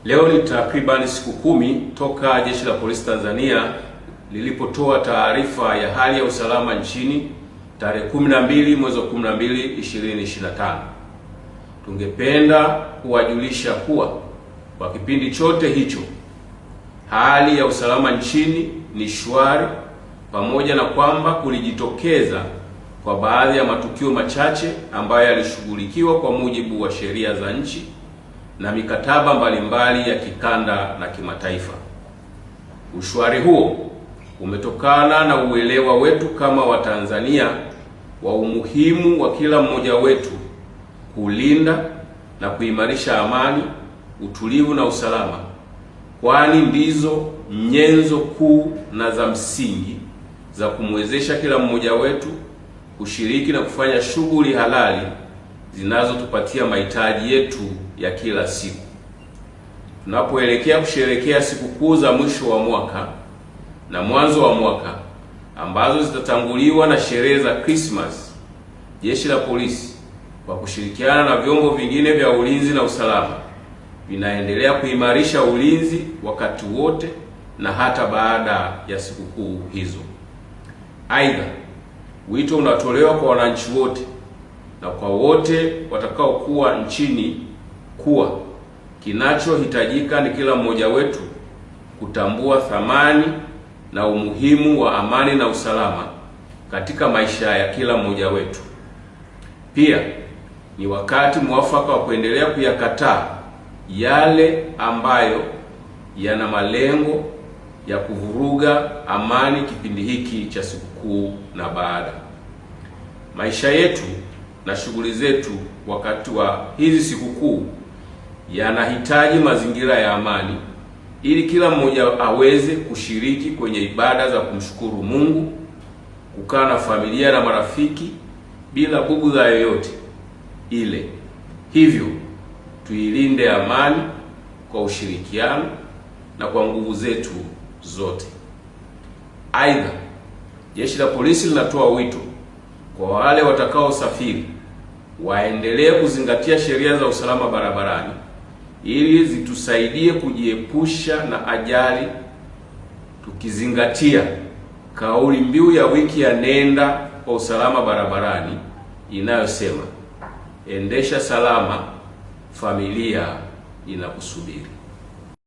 Leo ni takriban siku 10 toka Jeshi la Polisi Tanzania lilipotoa taarifa ya hali ya usalama nchini tarehe 12 mwezi wa 12 2025. Tungependa kuwajulisha kuwa kwa kipindi chote hicho hali ya usalama nchini ni shwari, pamoja na kwamba kulijitokeza kwa baadhi ya matukio machache ambayo yalishughulikiwa kwa mujibu wa sheria za nchi na mikataba mbalimbali ya kikanda na kimataifa. Ushwari huo umetokana na uelewa wetu kama Watanzania wa umuhimu wa kila mmoja wetu kulinda na kuimarisha amani, utulivu na usalama, kwani ndizo nyenzo kuu na za msingi za kumwezesha kila mmoja wetu kushiriki na kufanya shughuli halali zinazotupatia mahitaji yetu ya kila siku. Tunapoelekea kusherehekea sikukuu za mwisho wa mwaka na mwanzo wa mwaka ambazo zitatanguliwa na sherehe za Christmas, Jeshi la Polisi kwa kushirikiana na vyombo vingine vya ulinzi na usalama vinaendelea kuimarisha ulinzi wakati wote na hata baada ya sikukuu hizo. Aidha, wito unatolewa kwa wananchi wote na kwa wote watakaokuwa nchini kuwa kinachohitajika ni kila mmoja wetu kutambua thamani na umuhimu wa amani na usalama katika maisha ya kila mmoja wetu. Pia ni wakati mwafaka wa kuendelea kuyakataa yale ambayo yana malengo ya kuvuruga amani kipindi hiki cha sikukuu na baada. Maisha yetu na shughuli zetu wakati wa hizi sikukuu yanahitaji mazingira ya amani ili kila mmoja aweze kushiriki kwenye ibada za kumshukuru Mungu, kukaa na familia na marafiki bila bugudha yoyote ile. Hivyo tuilinde amani kwa ushirikiano na kwa nguvu zetu zote. Aidha, Jeshi la Polisi linatoa wito kwa wale watakaosafiri waendelee kuzingatia sheria za usalama barabarani ili zitusaidie kujiepusha na ajali, tukizingatia kauli mbiu ya wiki ya Nenda kwa Usalama Barabarani inayosema endesha salama, familia inakusubiri.